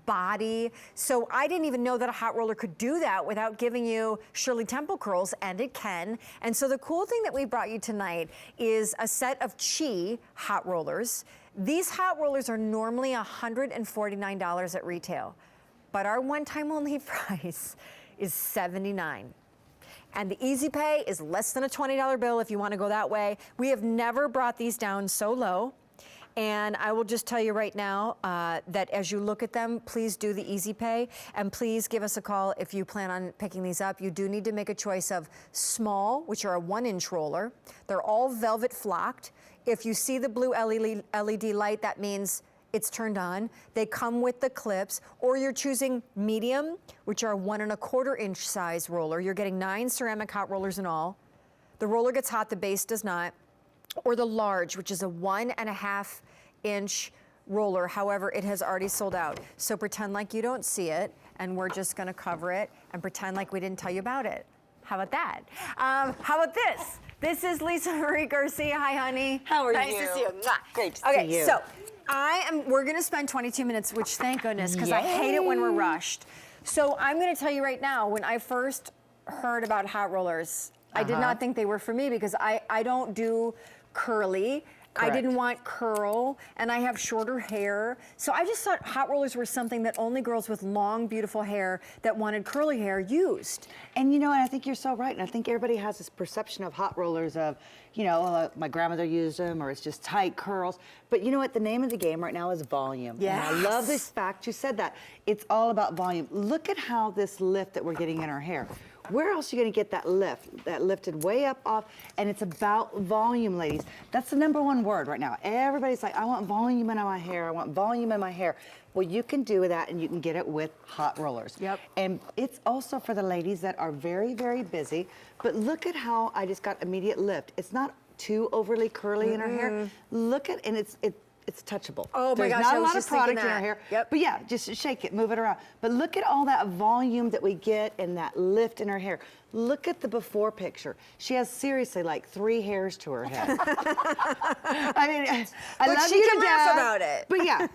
body. So I didn't even know that a hot roller could do that without giving you Shirley Temple curls, and it can. And so the cool thing that we brought you tonight is a set of Chi hot rollers. These hot rollers are normally $149 at retail, but our one-time only price is $79. And the easy pay is less than a $20 bill if you want to go that way. We have never brought these down so low. And I will just tell you right now that as you look at them, please do the easy pay, and please give us a call if you plan on picking these up. You do need to make a choice of small, which are a 1-inch roller. They're all velvet flocked. If you see the blue LED light, that means it's turned on. They come with the clips, or you're choosing medium, which are 1 1/4 inch size roller. You're getting 9 ceramic hot rollers in all. The roller gets hot, the base does not. Or the large, which is a 1 1/2 inch roller. However, it has already sold out. So pretend like you don't see it, and we're just gonna cover it and pretend like we didn't tell you about it. How about that? How about this? This is Lisa Marie Garcia. Hi, honey. How are you? Nice to see you. Mwah. Great to see you. Okay, so we're gonna spend 22 minutes, which thank goodness, because I hate it when we're rushed. So I'm gonna tell you right now, when I first heard about hot rollers, I did not think they were for me because I don't do curly. Correct. I didn't want curl, and I have shorter hair. So I just thought hot rollers were something that only girls with long, beautiful hair that wanted curly hair used. And you know what, I think you're so right. And I think everybody has this perception of hot rollers of, you know, my grandmother used them, or it's just tight curls. But you know what, the name of the game right now is volume. Yes. And I love this fact you said that. It's all about volume. Look at how this lift that we're getting in our hair. Where else are you gonna get that lift? That lifted way up off, and it's about volume, ladies. That's the #1 word right now. Everybody's like, I want volume in my hair, I want volume in my hair. Well, you can do that, and you can get it with hot rollers. Yep. And it's also for the ladies that are very, very busy, but look at how I just got immediate lift. It's not too overly curly in her hair. Look at, and it's touchable. Oh my gosh, There's not I a was lot of just thinking product in that. our hair. Yep. But yeah, just shake it, move it around. But look at all that volume that we get and that lift in her hair. Look at the before picture. She has seriously like 3 hairs to her head. I mean, I love she you can to laugh death, about it. But yeah.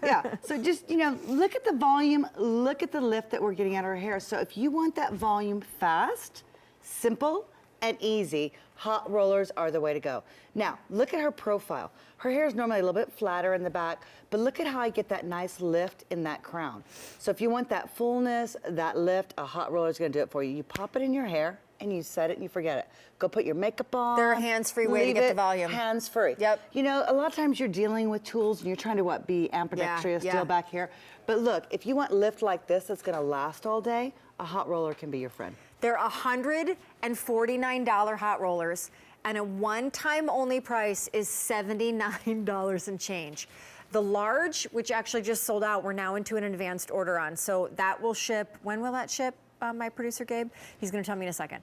So just, you know, look at the volume, look at the lift that we're getting out of her hair. So if you want that volume fast, simple, and easy, hot rollers are the way to go. Now, look at her profile. Her hair is normally a little bit flatter in the back, but look at how I get that nice lift in that crown. So if you want that fullness, that lift, a hot roller is gonna do it for you. You pop it in your hair, and you set it and you forget it. Go put your makeup on. They're a hands-free way to get the volume. Hands-free. Yep. You know, a lot of times you're dealing with tools and you're trying to, be ambidextrous, still back here. But look, if you want lift like this that's gonna last all day, a hot roller can be your friend. They're $149 hot rollers, and a one-time only price is $79 and change. The large, which actually just sold out, we're now into an advanced order on. So that will ship, when will that ship? My producer, Gabe, he's gonna tell me in a second.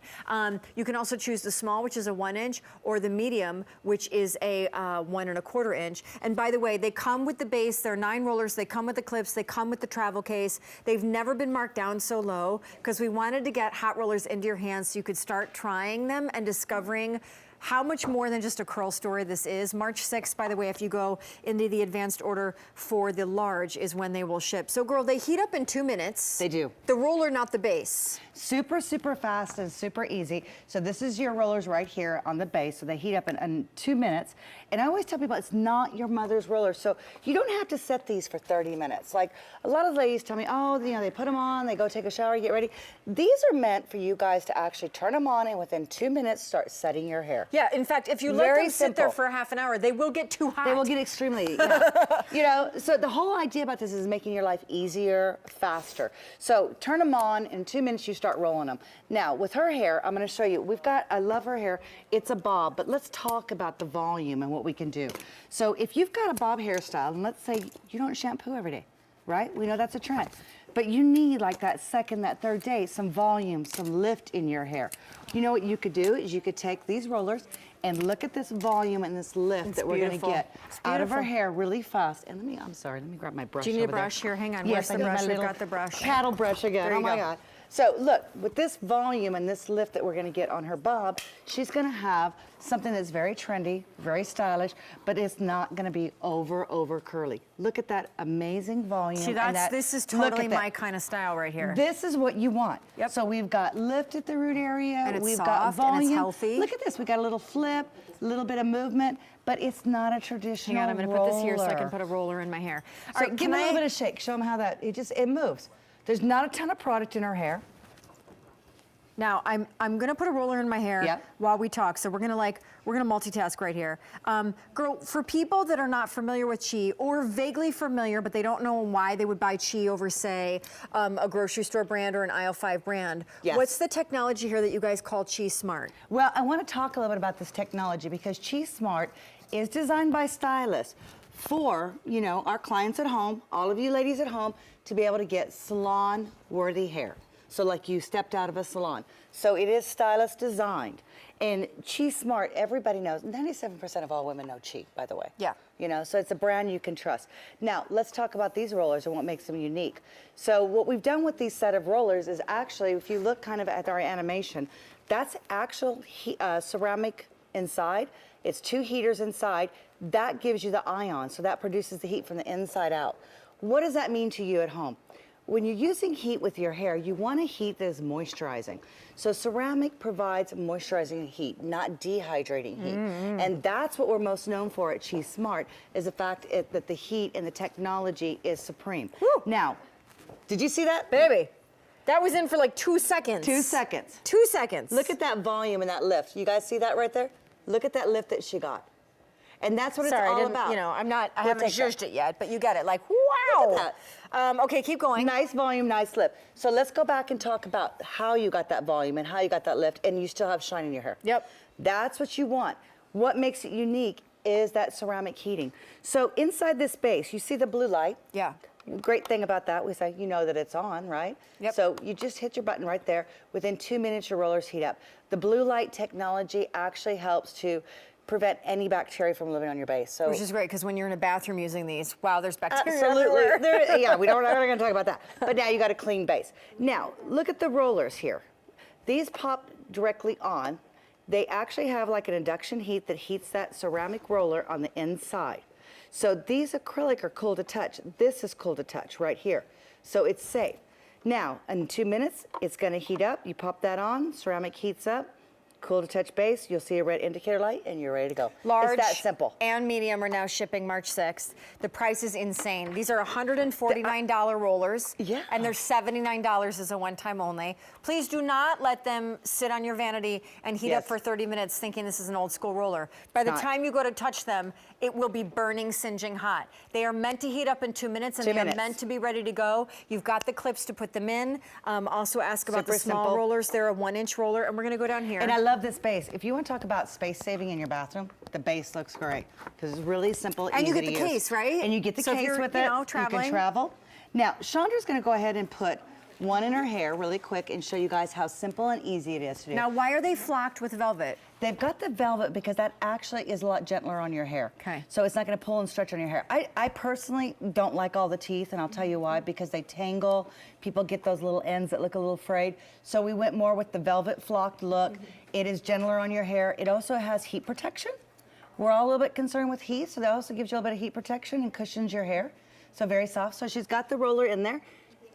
You can also choose the small, which is a 1-inch, or the medium, which is a 1 1/4 inch. And by the way, they come with the base, they're 9 rollers, they come with the clips, they come with the travel case. They've never been marked down so low, because we wanted to get hot rollers into your hands so you could start trying them and discovering how much more than just a curl story this is. March 6th, by the way, if you go into the advanced order for the large, is when they will ship. So girl, they heat up in 2 minutes. They do. The roller, not the base. Super, super fast and super easy. So this is your rollers right here on the base. So they heat up in 2 minutes. And I always tell people it's not your mother's roller. So you don't have to set these for 30 minutes. Like a lot of ladies tell me, oh, you know, they put them on, they go take a shower, get ready. These are meant for you guys to actually turn them on and within 2 minutes start setting your hair. Yeah, in fact, if you let them sit there for half an hour, they will get too hot. They will get extremely, you know, so the whole idea about this is making your life easier, faster. So turn them on, in 2 minutes you start rolling them. Now, with her hair, I'm gonna show you, I love her hair, it's a bob, but let's talk about the volume and what we can do. So if you've got a bob hairstyle, and let's say you don't shampoo every day, right? We know that's a trend. But you need like that second, that third day, some volume, some lift in your hair. You know what you could do is you could take these rollers and look at this volume and this lift that we're gonna get out of our hair really fast. And let me grab my brush. Do you need a brush here? Hang on, where's the brush? We've got the brush. Paddle brush again, oh my God. So look, with this volume and this lift that we're gonna get on her bob, she's gonna have something that's very trendy, very stylish, but it's not gonna be over curly. Look at that amazing volume. See, this is totally my kind of style right here. This is what you want. Yep. So we've got lift at the root area. And it's we've soft, got volume. and it's healthy. Look at this. We got a little flip, a little bit of movement, but it's not a traditional Hang on, I'm gonna put this here so I can put a roller in my hair. All right, give them a little bit of shake. Show them how that, it moves. There's not a ton of product in her hair. Now, I'm gonna put a roller in my hair while we talk, so we're gonna multitask right here. Girl, for people that are not familiar with Chi, or vaguely familiar, but they don't know why they would buy Chi over, say, a grocery store brand or an aisle 5 brand, what's the technology here that you guys call Chi Smart? Well, I wanna talk a little bit about this technology because Chi Smart is designed by stylists for, you know, our clients at home, all of you ladies at home, to be able to get salon-worthy hair. So like you stepped out of a salon. So it is stylist designed. And Chi Smart, everybody knows, 97% of all women know Chi, by the way. Yeah. You know, so it's a brand you can trust. Now, let's talk about these rollers and what makes them unique. So what we've done with these set of rollers is actually, if you look kind of at our animation, that's actual ceramic inside. It's 2 heaters inside. That gives you the ion, so that produces the heat from the inside out. What does that mean to you at home? When you're using heat with your hair, you want a heat that is moisturizing. So ceramic provides moisturizing heat, not dehydrating heat. And that's what we're most known for at Chi Smart, is the fact that the heat and the technology is supreme. Woo. Now, did you see that? Baby, that was in for like 2 seconds. 2 seconds. 2 seconds. Look at that volume and that lift. You guys see that right there? Look at that lift that she got. And that's what it's all about. You know, I haven't zhuzhed it yet, but you get it. Like, wow. Look at that. Okay, keep going. Nice volume, nice lift. So let's go back and talk about how you got that volume and how you got that lift, and you still have shine in your hair. Yep. That's what you want. What makes it unique is that ceramic heating. So inside this base, you see the blue light. Yeah. Great thing about that, we say, you know that it's on, right? Yep. So you just hit your button right there. Within 2 minutes, your rollers heat up. The blue light technology actually helps to prevent any bacteria from living on your base. So, which is great, because when you're in a bathroom using these, wow, there's bacteria absolutely. everywhere. Yeah, we're not going to talk about that. But now you got a clean base. Now, look at the rollers here. These pop directly on. They actually have like an induction heat that heats that ceramic roller on the inside. So these acrylic are cool to touch. This is cool to touch right here. So it's safe. Now, in 2 minutes, it's going to heat up. You pop that on, ceramic heats up. Cool to touch base, you'll see a red indicator light, and you're ready to go. Large it's that simple. And medium are now shipping March 6th. The price is insane. These are $149 rollers, and they're $79 as a one-time only. Please do not let them sit on your vanity and heat up for 30 minutes thinking this is an old school roller. By the time you go to touch them, it will be burning, singeing hot. They are meant to heat up in 2 minutes, and they are meant to be ready to go. You've got the clips to put them in. Also ask about the small rollers. They're a 1-inch roller, and we're gonna go down here. And I love this base. If you want to talk about space saving in your bathroom, the base looks great because it's really simple, and easy you to get the use. case, right? And you get the so case if you're, with it. You know, traveling. You can travel. Now, Chandra's going to go ahead and put one in her hair really quick and show you guys how simple and easy it is to do. Now, why are they flocked with velvet? They've got the velvet because that actually is a lot gentler on your hair. Okay. So it's not going to pull and stretch on your hair. I personally don't like all the teeth, and I'll tell you why, because they tangle. People get those little ends that look a little frayed. So we went more with the velvet flocked look. It is gentler on your hair. It also has heat protection. We're all a little bit concerned with heat, so that also gives you a little bit of heat protection and cushions your hair. So very soft. So she's got the roller in there.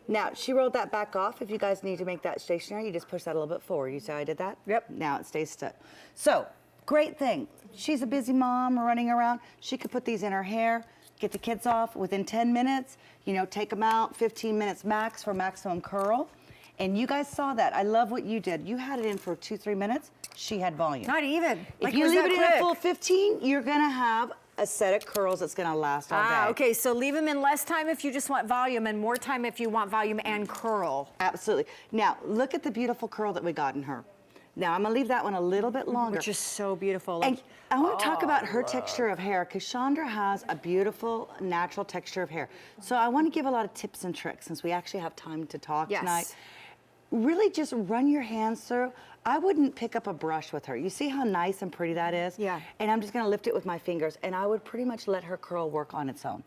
Now, she rolled that back off. If you guys need to make that stationary, you just push that a little bit forward. You see how I did that? Yep. Now it stays stuck. So, great thing. She's a busy mom running around. She could put these in her hair, get the kids off within 10 minutes, you know, take them out, 15 minutes max for maximum curl. And you guys saw that. I love what you did. You had it in for 2-3 minutes. She had volume. Not even. If you leave it in a full 15, you're going to have a set of curls that's going to last all day. Okay, so leave them in less time if you just want volume, and more time if you want volume and curl. Absolutely. Now, look at the beautiful curl that we got in her. Now, I'm going to leave that one a little bit longer. Which is so beautiful. Like, and I want to talk about her texture of hair, because Chandra has a beautiful, natural texture of hair. So I want to give a lot of tips and tricks, since we actually have time to talk tonight. Really just run your hands through. I wouldn't pick up a brush with her. You see how nice and pretty that is? Yeah. And I'm just going to lift it with my fingers, and I would pretty much let her curl work on its own.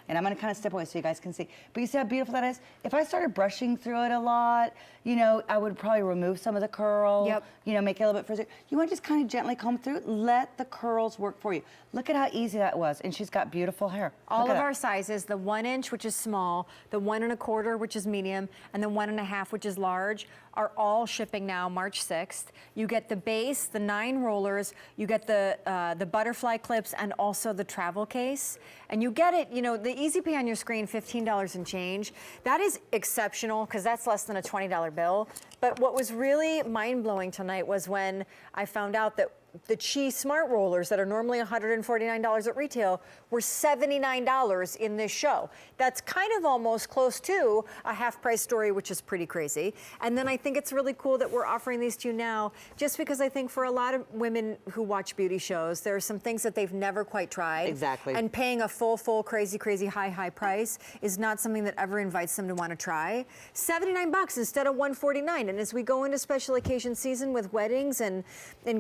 And I'm gonna kind of step away so you guys can see. But you see how beautiful that is? If I started brushing through it a lot, you know, I would probably remove some of the curl, Yep. you know, make it a little bit frizzy. You wanna just kind of gently comb through it, let the curls work for you. Look at how easy that was, and she's got beautiful hair. All of our sizes, the 1 inch, which is small, the 1 1/4, which is medium, and the 1 1/2, which is large, are all shipping now March 6th. You get the base, the 9 rollers, you get the butterfly clips, and also the travel case. And you get it, you know, the easy pay on your screen, $15 and change. That is exceptional, because that's less than a $20 bill. But what was really mind-blowing tonight was when I found out that the Chi Smart Rollers that are normally $149 at retail were $79 in this show. That's kind of almost close to a half-price story, which is pretty crazy. And then I think it's really cool that we're offering these to you now, just because I think for a lot of women who watch beauty shows, there are some things that they've never quite tried. Exactly. And paying a full, crazy, high price is not something that ever invites them to want to try. $79 instead of $149. And as we go into special occasion season with weddings and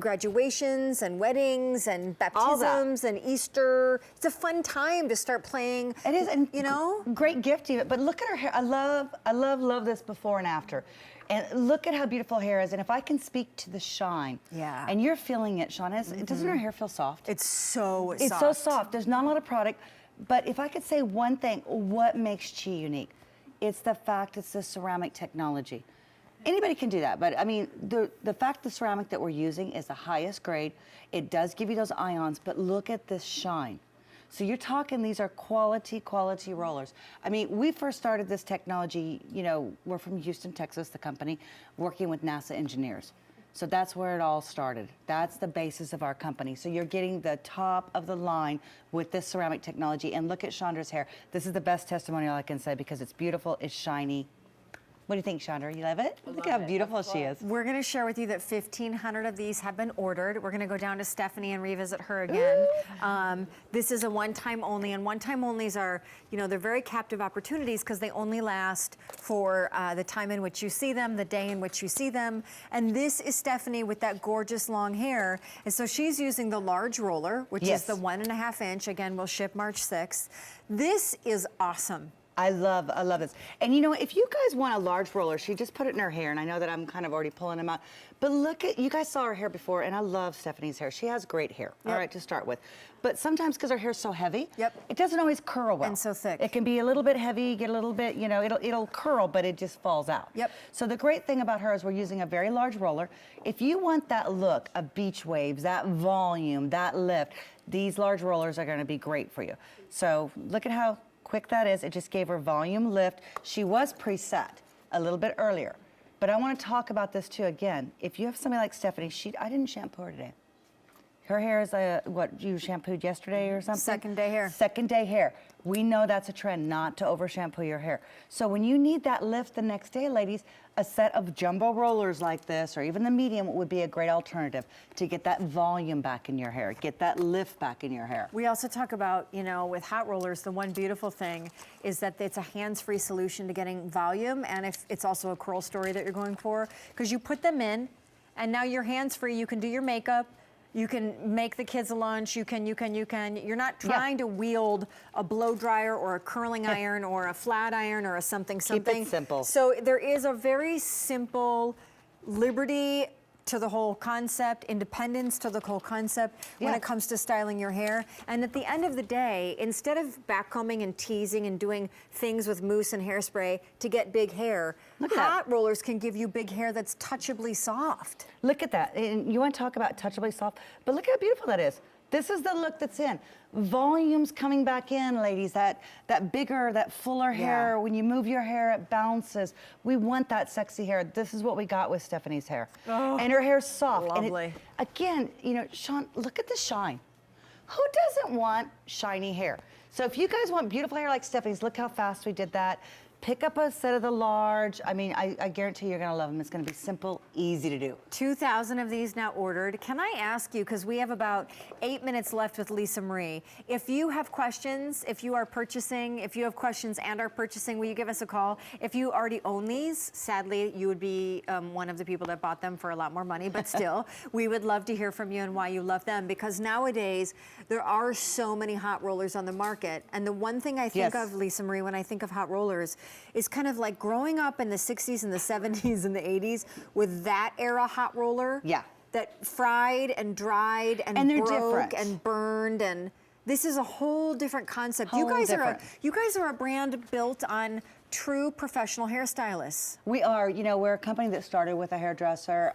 graduation, and weddings and baptisms and Easter. It's a fun time to start playing. It is, and you know, great gift even. But look at her hair. I love this before and after. And look at how beautiful hair is. And if I can speak to the shine, yeah. And you're feeling it, Shawn. Doesn't her hair feel soft? It's so soft. It's so soft. There's not a lot of product. But if I could say one thing, what makes Chi unique? It's the fact it's the ceramic technology. Anybody can do that, but I mean, the fact the ceramic that we're using is the highest grade. It does give you those ions, but look at this shine. So you're talking, these are quality rollers. I mean, we first started this technology, you know, we're from Houston, Texas, the company, working with NASA engineers. So that's where it all started. That's the basis of our company. So you're getting the top of the line with this ceramic technology. And look at Chandra's hair. This is the best testimonial I can say because it's beautiful, it's shiny. What do you think, Chandra? You love it? Look at how beautiful she is. We're going to share with you that 1,500 of these have been ordered. We're going to go down to Stephanie and revisit her again. This is a one-time only, and one-time onlys are, you know, they're very captive opportunities because they only last for the time in which you see them, the day in which you see them. And this is Stephanie with that gorgeous long hair. And so she's using the large roller, which is the 1 1/2 inch. Again, will ship March 6th. This is awesome. I love this. And you know, if you guys want a large roller, she just put it in her hair, and I know that I'm kind of already pulling them out, but look at, you guys saw her hair before, and I love Stephanie's hair. She has great hair, all right, to start with. But sometimes, because her hair's so heavy, it doesn't always curl well. And so thick. It can be a little bit heavy, get a little bit, you know, it'll curl, but it just falls out. So the great thing about her is we're using a very large roller. If you want that look of beach waves, that volume, that lift, these large rollers are gonna be great for you. So look at how quick that is. It just gave her volume lift. She was preset a little bit earlier, but I want to talk about this too again. If you have somebody like Stephanie, I didn't shampoo her today. Her hair is what you shampooed yesterday or something? Second day hair. Second day hair. We know that's a trend, not to over shampoo your hair. So when you need that lift the next day, ladies, a set of jumbo rollers like this, or even the medium, would be a great alternative to get that volume back in your hair, get that lift back in your hair. We also talk about, you know, with hot rollers, the one beautiful thing is that it's a hands-free solution to getting volume, and if it's also a curl story that you're going for, because you put them in, and now you're hands-free. You can do your makeup. You can make the kids a lunch, you can. You're not trying to wield a blow dryer or a curling iron or a flat iron or a something. Keep it simple. So there is a very simple liberty to the whole concept, independence to the whole concept when it comes to styling your hair. And at the end of the day, instead of backcombing and teasing and doing things with mousse and hairspray to get big hair, hot rollers can give you big hair that's touchably soft. Look at that. And you want to talk about touchably soft, but look how beautiful that is. This is the look that's in. Volume's coming back in, ladies. That bigger, that fuller hair. When you move your hair, it bounces. We want that sexy hair. This is what we got with Stephanie's hair. Oh, and her hair's soft. Lovely. And again, you know, Shawn, look at the shine. Who doesn't want shiny hair? So if you guys want beautiful hair like Stephanie's, look how fast we did that. pick up a set of the large. I mean, I guarantee you're gonna love them. It's gonna be simple, easy to do. 2,000 of these now ordered. Can I ask you, because we have about 8 minutes left with Lisa Marie, if you have questions, if you are purchasing, if you have questions and are purchasing, will you give us a call? If you already own these, sadly, you would be one of the people that bought them for a lot more money, but still, we would love to hear from you and why you love them, because nowadays, there are so many hot rollers on the market. And the one thing I think of, Lisa Marie, when I think of hot rollers, is kind of like growing up in the 60s and the 70s and the 80s with that era hot roller. Yeah. That fried and dried and they're broke different. And burned, and this is a whole different concept. You guys are a brand built on true professional hairstylists. We are, you know, we're a company that started with a hairdresser.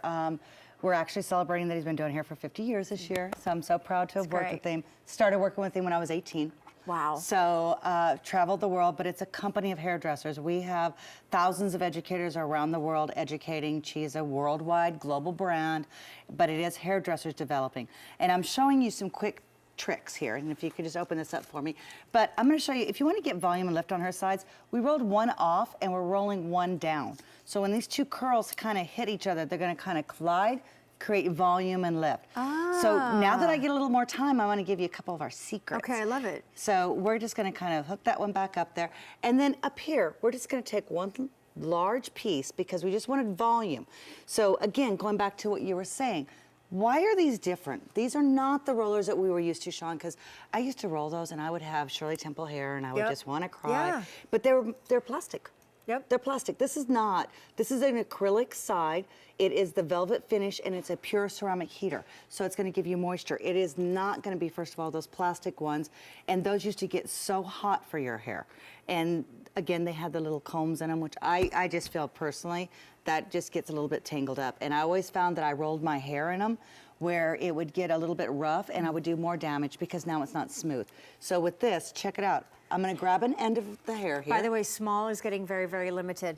We're actually celebrating that he's been doing hair for 50 years this year, so I'm so proud to have worked with him. Started working with him when I was 18. Wow. So traveled the world, but it's a company of hairdressers. We have thousands of educators around the world educating. Chi is a worldwide global brand, but it is hairdressers developing. And I'm showing you some quick tricks here, and if you could just open this up for me. But I'm gonna show you, if you wanna get volume and lift on her sides, we rolled one off and we're rolling one down. So when these two curls kinda hit each other, they're gonna kinda collide, create volume and lift. So now that I get a little more time, I wanna give you a couple of our secrets. Okay, I love it. So we're just gonna kind of hook that one back up there. And then up here, we're just gonna take one large piece because we just wanted volume. So again, going back to what you were saying, why are these different? These are not the rollers that we were used to, Shawn, because I used to roll those and I would have Shirley Temple hair and I would just want to cry. Yeah. But they're plastic. Yep. They're plastic. This is not. This is an acrylic side. It is the velvet finish and it's a pure ceramic heater. So it's going to give you moisture. It is not going to be, first of all, those plastic ones. And those used to get so hot for your hair. And again, they had the little combs in them, which I just feel personally that just gets a little bit tangled up. And I always found that I rolled my hair in them where it would get a little bit rough and I would do more damage because now it's not smooth. So with this, check it out. I'm gonna grab an end of the hair here. By the way, small is getting very, very limited.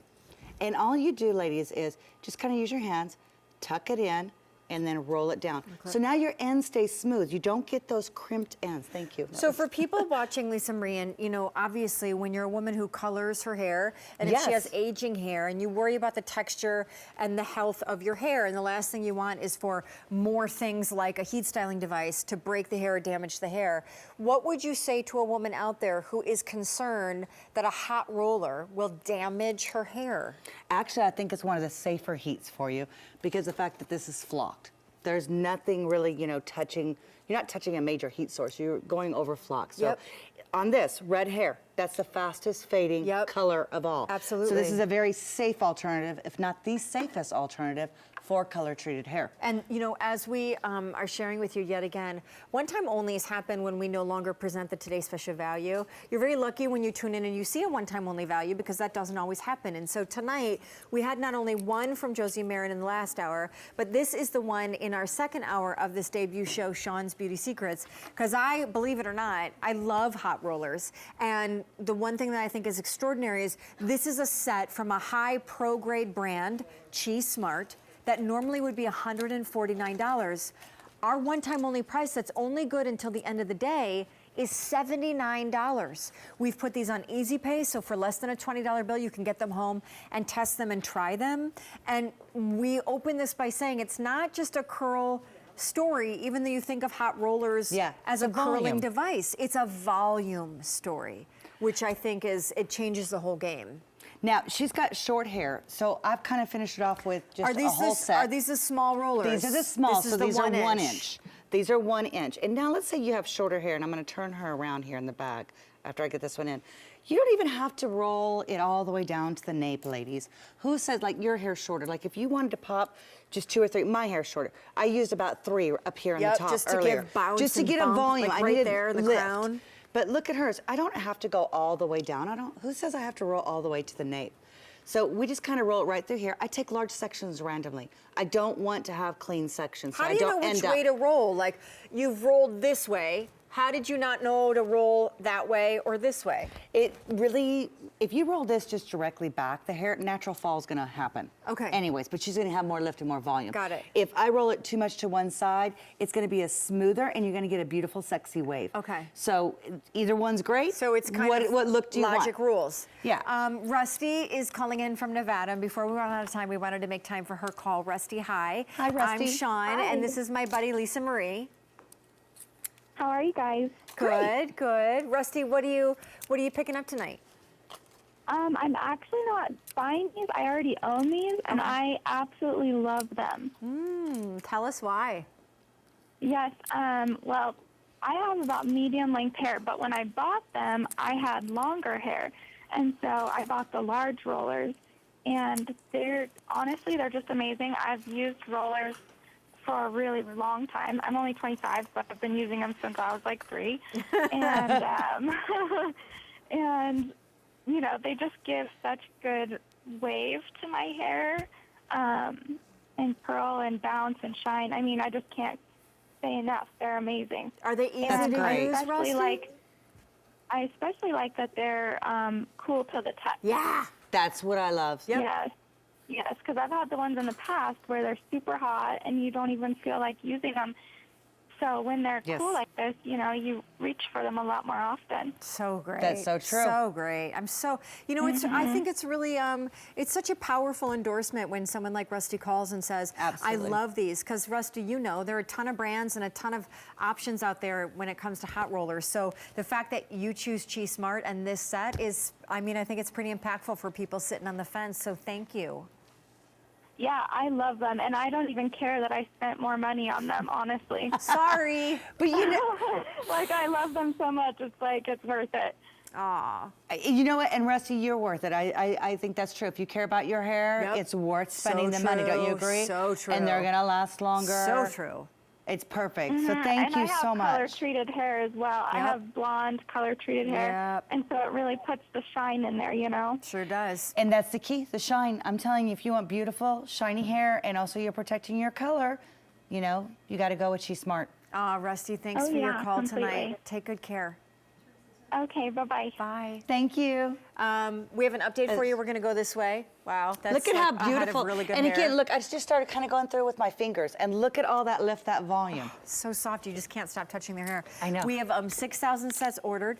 And all you do, ladies, is just kind of use your hands, tuck it in, and then roll it down. Okay. So now your end stays smooth. You don't get those crimped ends. Thank you. So for people watching Lisa Marie, and you know, obviously when you're a woman who colors her hair, and if she has aging hair, and you worry about the texture and the health of your hair, and the last thing you want is for more things like a heat styling device to break the hair or damage the hair, what would you say to a woman out there who is concerned that a hot roller will damage her hair? Actually, I think it's one of the safer heats for you because the fact that this is flocked. There's nothing really, you know, touching, you're not touching a major heat source, you're going over flock. So on this, red hair, that's the fastest fading color of all. Absolutely. So this is a very safe alternative, if not the safest alternative for color treated hair. And you know, as we are sharing with you yet again, one-time onlys happen when we no longer present the Today Special value. You're very lucky when you tune in and you see a one-time only value because that doesn't always happen. And so tonight, we had not only one from Josie Marin in the last hour, but this is the one in our second hour of this debut show, Shawn's Beauty Secrets, because I, believe it or not, I love hot rollers. And the one thing that I think is extraordinary is this is a set from a high pro-grade brand, Chi Smart, that normally would be $149. Our one-time only price that's only good until the end of the day is $79. We've put these on Easy Pay, so for less than a $20 bill, you can get them home and test them and try them. And we open this by saying it's not just a curl story, even though you think of hot rollers as a curling device. It's a volume story, which I think it changes the whole game. Now, she's got short hair, so I've kind of finished it off with just a whole set. Are these the small rollers? These are the small, so these are 1 inch. These are 1 inch. And now let's say you have shorter hair, and I'm gonna turn her around here in the bag after I get this one in. You don't even have to roll it all the way down to the nape, ladies. Who says, like, your hair's shorter? Like, if you wanted to pop just 2 or 3, my hair's shorter. I used about 3 up here on the top just to earlier. give bounce just to get a volume. like I right needed there in the lift. crown. But look at hers. I don't have to go all the way down. Who says I have to roll all the way to the nape? So we just kind of roll it right through here. I take large sections randomly. I don't want to have clean sections. How do you know which way to roll? Like, you've rolled this way. How did you not know to roll that way or this way? It really, if you roll this just directly back, the hair natural fall is gonna happen. Okay. Anyways, but she's gonna have more lift and more volume. Got it. If I roll it too much to one side, it's gonna be a smoother and you're gonna get a beautiful, sexy wave. Okay. So either one's great. So it's kind of what look do you logic want? rules. Yeah. Rusty is calling in from Nevada. And before we run out of time, we wanted to make time for her call. Rusty, hi. Hi, Rusty. I'm Shawn, Hi. and this is my buddy Lisa Marie. How are you guys? Good, good. Rusty, what are you picking up tonight? I'm actually not buying these. I already own these, and I absolutely love them. Tell us why. Yes. Well, I have about medium length hair, but when I bought them, I had longer hair, and so I bought the large rollers, and they're just amazing. I've used rollers for a really long time. I'm only 25, but I've been using them since I was like 3. And, and, you know, they just give such good wave to my hair, and curl and bounce and shine. I mean, I just can't say enough. They're amazing. Are they easy That's to great. use, Rusty? I especially like that they're cool to the touch. Yeah. That's what I love. Yep. Yes, because I've had the ones in the past where they're super hot and you don't even feel like using them. So when they're Yes. cool like this, you know, you reach for them a lot more often. So great. That's so true. So great. I'm so, you know, it's. I think it's really, it's such a powerful endorsement when someone like Rusty calls and says, Absolutely. I love these. Because Rusty, you know, there are a ton of brands and a ton of options out there when it comes to hot rollers. So the fact that you choose Chi Smart and this set is, I mean, I think it's pretty impactful for people sitting on the fence. So thank you. Yeah, I love them, and I don't even care that I spent more money on them, honestly. Sorry. But you know, Like, I love them so much, it's like, it's worth it. Aw. you know what? And Rusty, you're worth it. I think that's true. If you care about your hair, Yep. it's worth So spending the money. Don't you true, agree? so true. And they're gonna last longer. So true. It's perfect. So thank and you I have so much. color-treated hair as well. I Yep. have blonde, color-treated hair, Yep. and so it really puts the shine in there, you know? Sure does. And that's the key, the shine. I'm telling you, if you want beautiful, shiny hair and also you're protecting your color, you know, you got to go with She's Smart. Rusty, thanks Oh, for your yeah, call completely. tonight. Take good care. Okay, bye-bye. Bye. Thank you. We have an update for you. We're going to go this way. Wow, that's Look at how like a head of beautiful. really good and hair. again, look, I just started kind of going through with my fingers and look at all that lift, that volume. So soft, you just can't stop touching their hair. I know. We have 6,000 sets ordered.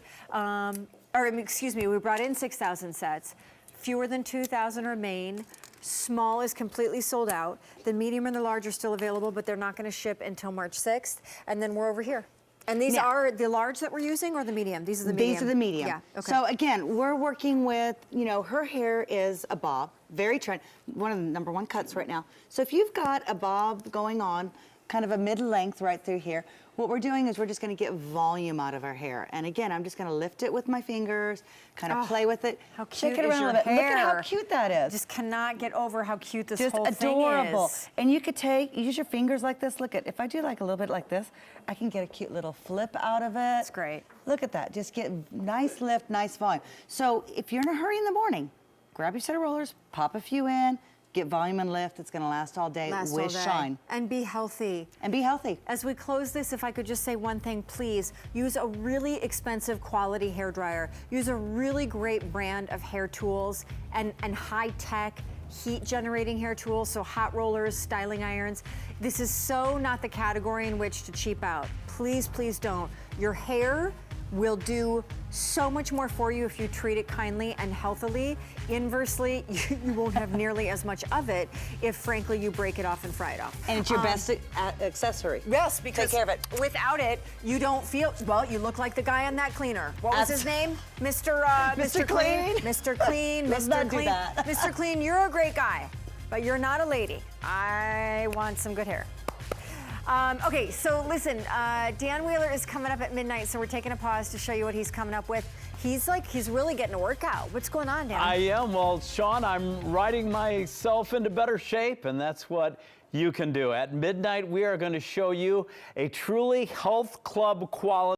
Excuse me, we brought in 6,000 sets. Fewer than 2,000 remain. Small is completely sold out. The medium and the large are still available, but they're not going to ship until March 6th. And then we're over here. And these Now- are the large that we're using or the medium? These are the medium? These are the medium. Yeah, okay. So again, we're working with, you know, her hair is a bob, very trend, one of the #1 cuts right now. So if you've got a bob going on, kind of a mid-length right through here, what we're doing is we're just gonna get volume out of our hair. And again, I'm just gonna lift it with my fingers, kind of play with it, how shake cute it is around a your little bit. Look at how hair? cute that is. Just cannot get over how cute this Just whole adorable. thing is. And you could use your fingers like this. Look at, if I do like a little bit like this, I can get a cute little flip out of it. That's great. Look at that, just get nice lift, nice volume. So if you're in a hurry in the morning, grab your set of rollers, pop a few in, get volume and lift. It's gonna last all day Last with all day. shine. And be healthy. And be healthy. As we close this, if I could just say one thing, please use a really expensive quality hair dryer. Use a really great brand of hair tools and high-tech heat generating hair tools, so hot rollers, styling irons. This is so not the category in which to cheap out. Please, please don't. Your hair will do so much more for you if you treat it kindly and healthily. Inversely, you won't have nearly as much of it if, frankly, you break it off and fry it off. And it's your best accessory. Yes, because Take care of it. without it, you don't feel, well, you look like the guy on that cleaner. What was his name? Mr. Mr. Clean. Mr. Clean, Let's Mr. not do Clean. that. Mr. Clean, you're a great guy, but you're not a lady. I want some good hair. Okay, so listen, Dan Wheeler is coming up at midnight, so we're taking a pause to show you what he's coming up with. He's really getting a workout. What's going on, Dan? I am. Well, Shawn, I'm riding myself into better shape, and that's what you can do. At midnight, we are going to show you a truly health club quality